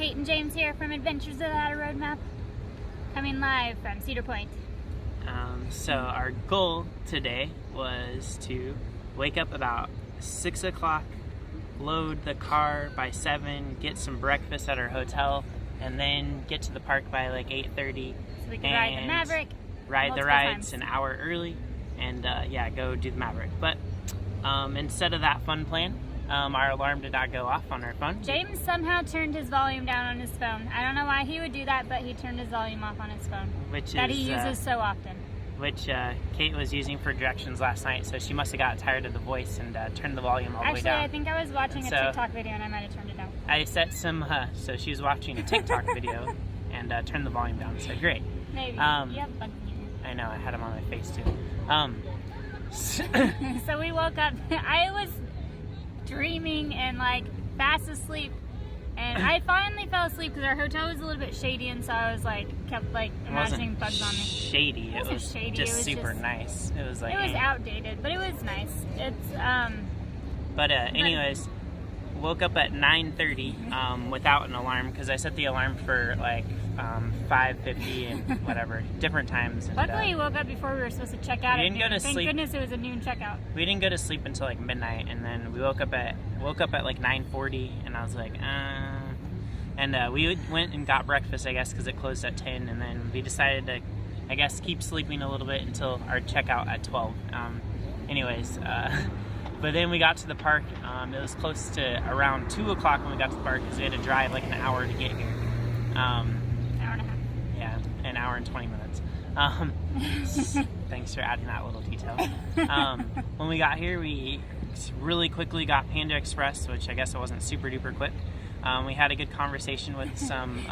Kate and James here from Adventures Without a Roadmap, coming live from Cedar Point. So our goal today was to wake up about 6 o'clock, load the car by 7, get some breakfast at our hotel, and then get to the park by like 8:30. So we can ride the Maverick. Ride the rides times. an hour early, and go do the Maverick. But instead of that fun plan, our alarm did not go off on our phone. James somehow turned his volume down on his phone. I don't know why he would do that, but he turned his volume off on his phone. He uses so often. Which Kate was using for directions last night, so she must have got tired of the voice and turned the volume all the way down. Actually, I think I was watching a TikTok video and I might have turned it down. I set some, so she was watching a TikTok video and turned the volume down, so great. Maybe. You have bugs in your ear. I know, I had them on my face too. So we woke up, I was dreaming and like fast asleep, and I finally fell asleep because our hotel was a little bit shady, and so I was like, kept like imagining bugs on me. Shady. It was shady. Just it was super nice. It was like, it was outdated, but it was nice. It's But anyways, woke up at 9:30 without an alarm because I set the alarm for like 5:50 and whatever, different times. And, luckily, we woke up before we were supposed to check out. We didn't go to Thank sleep. goodness it was a noon checkout. We didn't go to sleep until like midnight, and then we woke up at like 9:40, and I was like, and we went and got breakfast, I guess, because it closed at 10, and then we decided to, I guess, keep sleeping a little bit until our checkout at 12. But then we got to the park. It was close to around 2 o'clock when we got to the park because we had to drive like an hour to get here. Hour and a half. Yeah, an hour and 20 minutes. Thanks for adding that little detail. When we got here, we really quickly got Panda Express, which I guess it wasn't super duper quick. We had a good conversation with some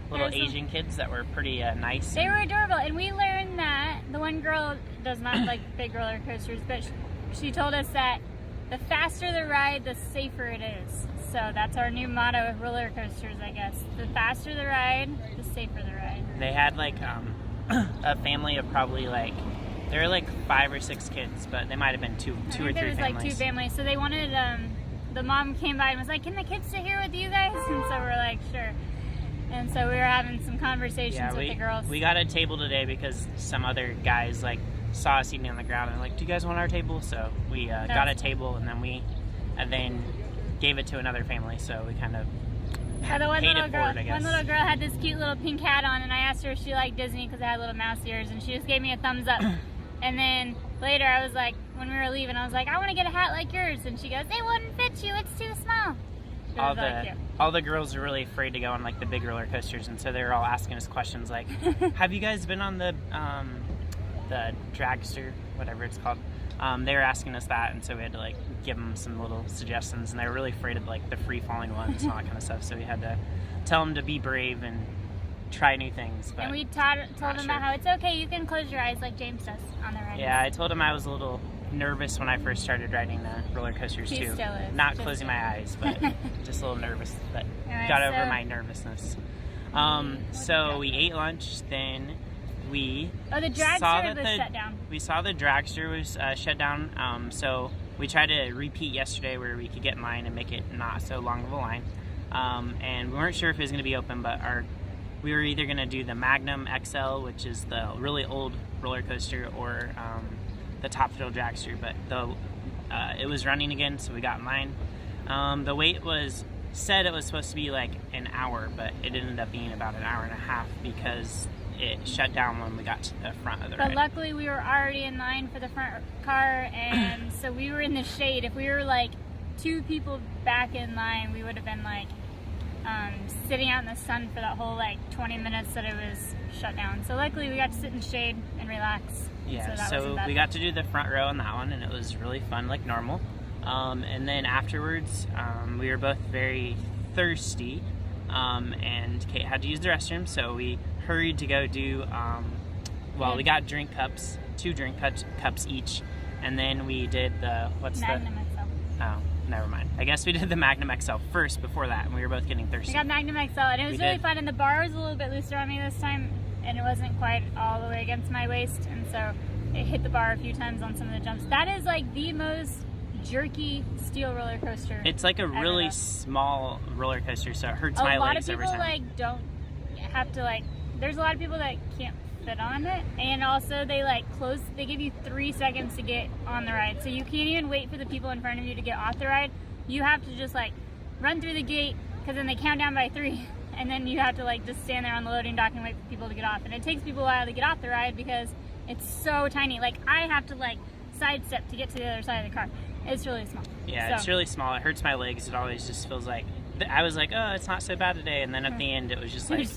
little Asian kids that were pretty nice. They were adorable, and we learned that the one girl does not like big roller coasters, but she told us that the faster the ride, the safer it is. So that's our new motto with roller coasters, I guess. The faster the ride, the safer the ride. They had like a family of probably like, there were like 5 or 6 kids, but they might have been two or three families. There was like 2 families, so they wanted, the mom came by and was like, can the kids sit here with you guys? And so we're like, sure. And so we were having some conversations with the girls. We got a table today because some other guys like saw us eating on the ground and like, do you guys want our table? So we got a table, and then gave it to another family, so we kind of one paid it forward, I guess. One little girl had this cute little pink hat on, and I asked her if she liked Disney because it had little mouse ears, and she just gave me a thumbs up. And then later I was like, when we were leaving, I was like, I want to get a hat like yours, and she goes, it wouldn't fit you, it's too small. All the girls are really afraid to go on like the big roller coasters, and so they were all asking us questions like, have you guys been on the dragster, whatever it's called? They were asking us that, and so we had to like give them some little suggestions, and they were really afraid of like the free falling ones and all that kind of stuff, so we had to tell them to be brave and try new things. But and we told them about how it's okay, you can close your eyes like James does on the ride. Yeah, I told him I was a little nervous when I first started riding roller coasters too. Still is. Not closing my eyes, but just a little nervous, but got over my nervousness. So we ate lunch, then we the dragster was shut down. We saw the dragster was shut down, so we tried to repeat yesterday where we could get in line and make it not so long of a line. And we weren't sure if it was going to be open, but we were either going to do the Magnum XL, which is the really old roller coaster, or the Top Thrill dragster, but it was running again, so we got in line. The wait said it was supposed to be like an hour, but it ended up being about an hour and a half because it shut down when we got to the front of the ride. But luckily we were already in line for the front car, and so we were in the shade. If we were like 2 people back in line, we would have been like sitting out in the sun for that whole like 20 minutes that it was shut down. So luckily we got to sit in the shade and relax. Yeah, so we got to do the front row on that one, and it was really fun, like normal. And then afterwards, we were both very thirsty, and Kate had to use the restroom, so we hurried to go do, we got drink cups, 2 drink cups each, and then we did Magnum XL. Oh, never mind. I guess we did the Magnum XL first before that, and we were both getting thirsty. We got Magnum XL, and it was really fun, and the bar was a little bit looser on me this time, and it wasn't quite all the way against my waist, and so it hit the bar a few times on some of the jumps. That is like the most jerky steel roller coaster. It's like a really though. small roller coaster, so it hurts my legs every time. A lot of people like don't have to like. There's a lot of people that can't fit on it, and also they like close. They give you 3 seconds to get on the ride, so you can't even wait for the people in front of you to get off the ride. You have to just like run through the gate, because then they count down by 3, and then you have to like just stand there on the loading dock and wait for people to get off. And it takes people a while to get off the ride because it's so tiny. Like I have to like sidestep to get to the other side of the car. It's really small. Yeah, it's really small. It hurts my legs. It always just feels like I was like, oh, it's not so bad today, and then at the end it was just like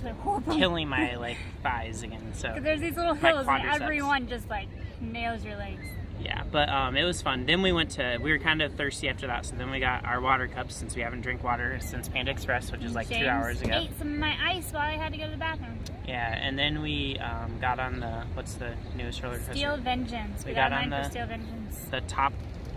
killing my like thighs again. So there's these little hills, and everyone just like nails your legs. Yeah, but it was fun. Then we were kind of thirsty after that, so then we got our water cups since we haven't drank water since Panda Express, which is like James 2 hours ago. Ate some of my ice while I had to go to the bathroom. Yeah, and then we got on what's the newest roller coaster? Steel Vengeance. We got on Steel Vengeance. The top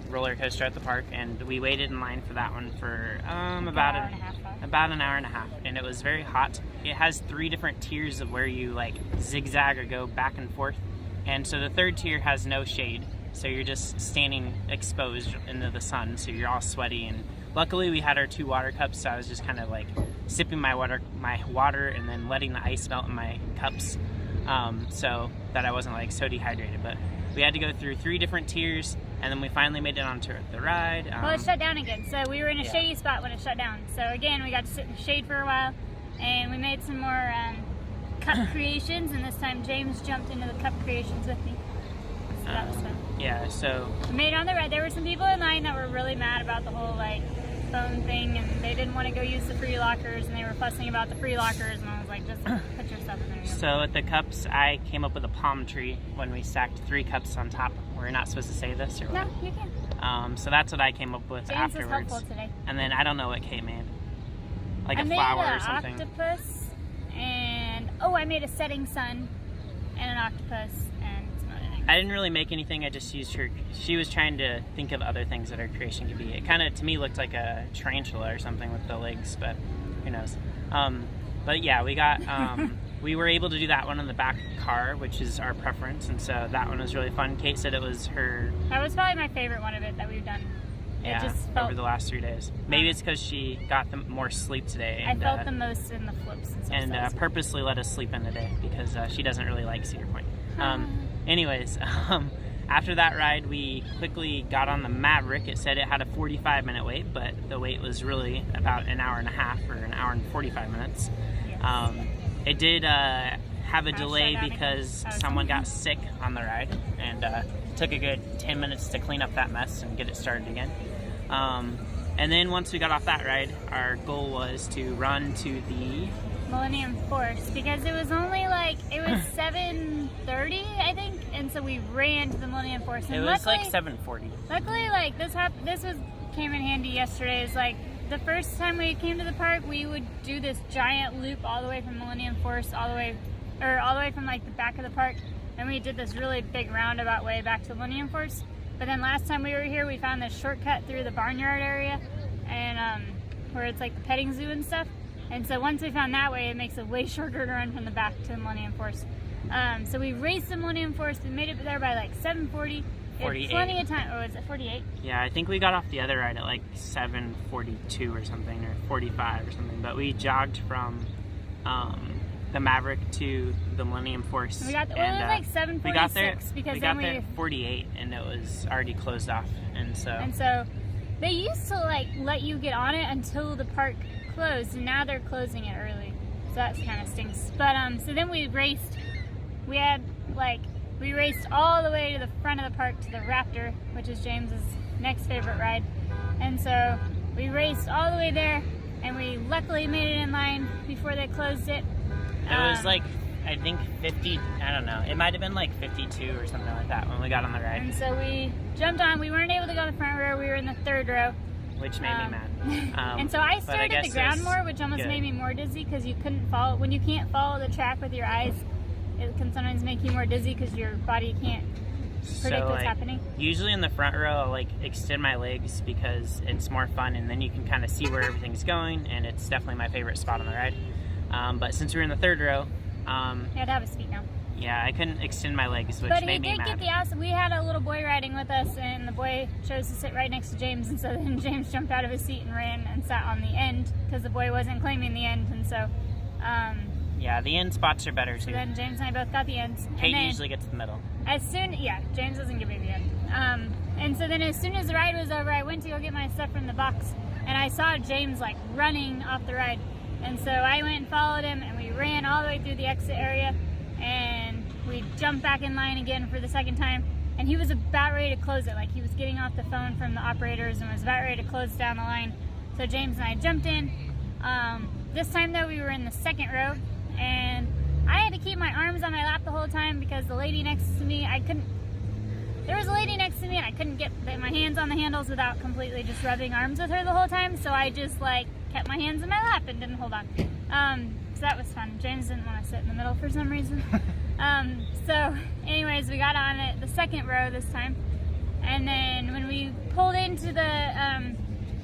roller coaster at the park, and we waited in line for that one for about an hour and a half, and it was very hot. It has 3 different tiers of where you like zigzag or go back and forth, and so the 3rd tier has no shade, so you're just standing exposed into the sun, so you're all sweaty. And luckily we had our 2 water cups, so I was just kind of like sipping my water and then letting the ice melt in my cups, so that I wasn't like so dehydrated. But we had to go through 3 different tiers, and then we finally made it onto the ride. Well, it shut down again, so we were in a shady spot when it shut down. So again, we got to sit in the shade for a while, and we made some more cup creations, and this time James jumped into the cup creations with me. So that was fun. Yeah, so we made it on the ride. There were some people in line that were really mad about the whole like phone thing, and they didn't want to go use the free lockers, and they were fussing about the free lockers, and I was like, just put your stuff in there. So at the cups, I came up with a palm tree when we stacked 3 cups on top. We're not supposed to say this, or what? No, you can. So that's what I came up with James afterwards. was helpful today. And then I don't know what Kate made, like a made flower or something. Octopus, and I made a setting sun and an octopus and some other things. I didn't really make anything. I just used her. She was trying to think of other things that her creation could be. It kind of, to me, looked like a tarantula or something with the legs, but who knows. But yeah, we got. We were able to do that one in the back car, which is our preference, and so that one was really fun. Kate said it was her. That was probably my favorite one of it that we've done. Yeah, it just felt, over the last 3 days. Maybe it's because she got more sleep today. And, I felt the most in the flips and stuff. And purposely let us sleep in today because she doesn't really like Cedar Point. Anyways, after that ride, we quickly got on the Maverick. It said it had a 45-minute wait, but the wait was really about an hour and a half or an hour and 45 minutes. Yes. It did have a delay because someone got sick on the ride, and took a good 10 minutes to clean up that mess and get it started again. And then once we got off that ride, our goal was to run to the Millennium Force, because it was only like, it was 7:30, I think, and so we ran to the Millennium Force. And it was like 7:40. Luckily, like this came in handy yesterday. It's like the first time we came to the park, we would do this giant loop all the way from Millennium Force all the way from like the back of the park, and we did this really big roundabout way back to Millennium Force. But then last time we were here, we found this shortcut through the barnyard area, and where it's like the petting zoo and stuff. And so once we found that way, it makes it way shorter to run from the back to the Millennium Force. So we raced the Millennium Force. We made it there by like 7:40. 48. Plenty of time. Oh, is it 48? Yeah, I think we got off the other ride at like 7:42 or something, or 45 or something. But we jogged from the Maverick to the Millennium Force. We got it was like 7:46 we got there, because we got there at 48, and it was already closed off. And so they used to like let you get on it until the park closed, and now they're closing it early. So that kind of stinks. But so then we raced. We raced all the way to the front of the park to the Raptor, which is James's next favorite ride. And so we raced all the way there, and we luckily made it in line before they closed it. It was like, I think 50, I don't know, it might have been like 52 or something like that when we got on the ride. And so we jumped on. We weren't able to go to the front row. We were in the 3rd row. Which made me mad. And so I stared at the ground more, which almost made me more dizzy, because you couldn't follow. When you can't follow the track with your eyes, it can sometimes make you more dizzy because your body can't predict what's happening. Usually in the front row, I'll like extend my legs because it's more fun, and then you can kind of see where everything's going, and it's definitely my favorite spot on the ride. But since we were in the 3rd row, you had to have a seat now. Yeah, I couldn't extend my legs, which But he made me did mad. get the ass. We had a little boy riding with us, and the boy chose to sit right next to James, and so then James jumped out of his seat and ran and sat on the end because the boy wasn't claiming the end, and so. Yeah, the end spots are better too. So then James and I both got the ends. Kate usually gets the middle. James doesn't give me the end. And so then as soon as the ride was over, I went to go get my stuff from the box, and I saw James like running off the ride. And so I went and followed him, and we ran all the way through the exit area, and we jumped back in line again for the second time. And he was about ready to close it. Like, he was getting off the phone from the operators and was about ready to close down the line. So James and I jumped in. This time, though, we were in the second row, and I had to keep my arms on my lap the whole time because the lady next to me, there was a lady next to me, and I couldn't get my hands on the handles without completely just rubbing arms with her the whole time. So I just, like, kept my hands in my lap and didn't hold on. So that was fun. James didn't want to sit in the middle for some reason. So anyways, we got on it the second row this time. And then when we pulled into the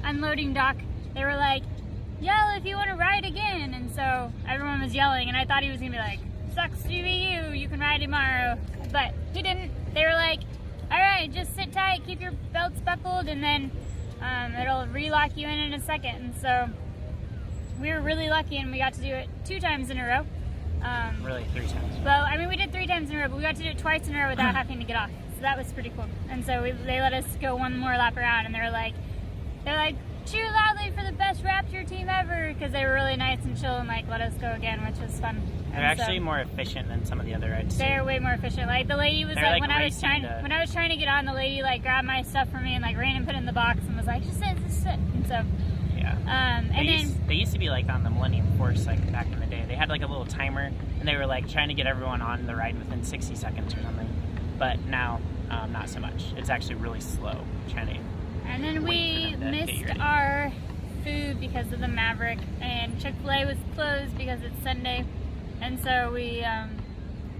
unloading dock, they were like, yell if you want to ride again. And so everyone was yelling, and I thought he was going to be like, sucks to be you can ride tomorrow. But he didn't. They were like, all right, just sit tight, keep your belts buckled, and then it'll relock you in a second. And so we were really lucky, and we got to do it 2 times in a row. Really, 3 times. Well, I mean, we did 3 times in a row, but we got to do it twice in a row without having to get off. So that was pretty cool. And so they let us go one more lap around, and they're like, cheer loudly for the best Raptor team ever, because they were really nice and chill and like let us go again, which was fun. They're actually more efficient than some of the other rides. They're way more efficient. Like the lady was like when I was trying to get on, the lady like grabbed my stuff from me and like ran and put it in the box and was like, just sit. And so yeah. They used to be like on the Millennium Force like back in the day. They had like a little timer, and they were like trying to get everyone on the ride within 60 seconds or something. But now, not so much. It's actually really slow trying to. And then we missed our food because of the Maverick, and Chick-fil-A was closed because it's Sunday, and so we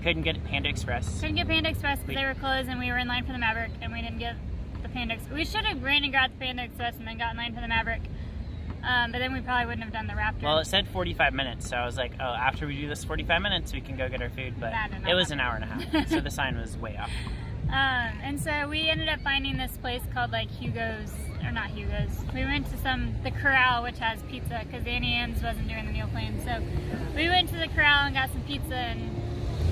couldn't get Panda Express. Couldn't get Panda Express because they were closed, and we were in line for the Maverick, and we didn't get the Panda Express. We should have ran and got the Panda Express and then got in line for the Maverick, but then we probably wouldn't have done the Raptor. Well, it said 45 minutes, so I was like, oh, after we do this 45 minutes, we can go get our food, but it was an hour and a half, so the sign was way off. And so we ended up finding this place called like Hugo's, or not Hugo's. We went to the Corral, which has pizza, because Annie Ann's wasn't doing the meal plan. So we went to the Corral and got some pizza and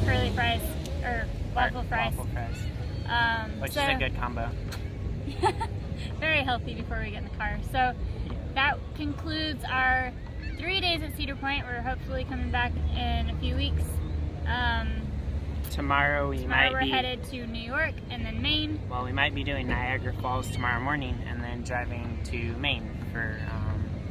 curly fries, or waffle fries. Which is a good combo. Very healthy before we get in the car. So that concludes our 3 days at Cedar Point. We're hopefully coming back in a few weeks. Tomorrow we're headed to New York and then Maine. Well, we might be doing Niagara Falls tomorrow morning and then driving to Maine for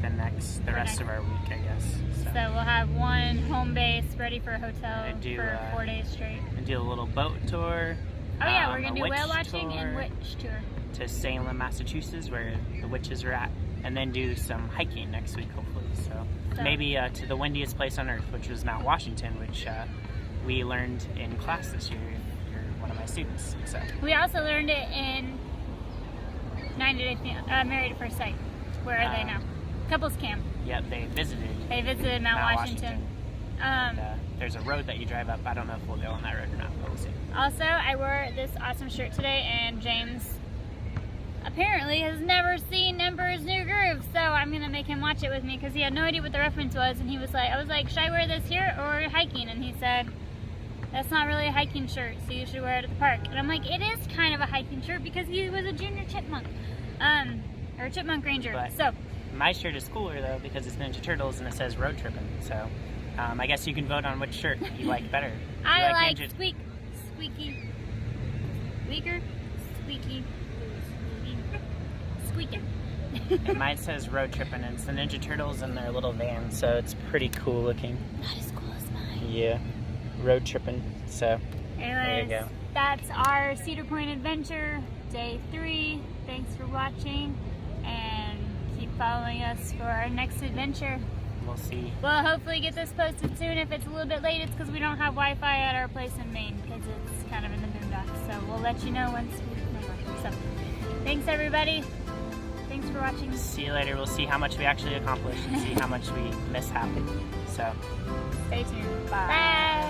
the rest of our week, I guess. So we'll have one home base ready for a hotel for 4 days straight. And do a little boat tour. Oh yeah, we're going to do whale watching and witch tour. To Salem, Massachusetts, where the witches are at. And then do some hiking next week, hopefully. So maybe to the windiest place on Earth, which was Mount Washington, which we learned in class this year. You're one of my students. So we also learned it in 90 Day Married at First Sight. Where are they now? Couples camp. Yep, they visited Mount Washington. And, there's a road that you drive up. I don't know if we'll go on that road or not, but we'll see. Also, I wore this awesome shirt today, and James apparently has never seen Emperor's New Groove, so I'm gonna make him watch it with me because he had no idea what the reference was, and he was like, I was like, should I wear this here or hiking? And he said, that's not really a hiking shirt, so you should wear it at the park. And I'm like, it is kind of a hiking shirt because he was a junior chipmunk, or a chipmunk ranger. But so my shirt is cooler though because it's Ninja Turtles and it says road tripping. So I guess you can vote on which shirt you like better. I like squeaky, squeaker, squeaky. And mine says road tripping, and it's the Ninja Turtles in their little van, so it's pretty cool looking. Not as cool as mine. Yeah, road tripping. So anyways, there you go. That's our Cedar Point adventure, day 3. Thanks for watching, and keep following us for our next adventure. We'll see. We'll hopefully get this posted soon. If it's a little bit late, it's because we don't have Wi-Fi at our place in Maine, because it's kind of in the boondocks. So we'll let you know once we know. So thanks everybody. Thanks for watching. See you later. We'll see how much we actually accomplish and see how much we miss happen. So stay tuned. Bye. Bye.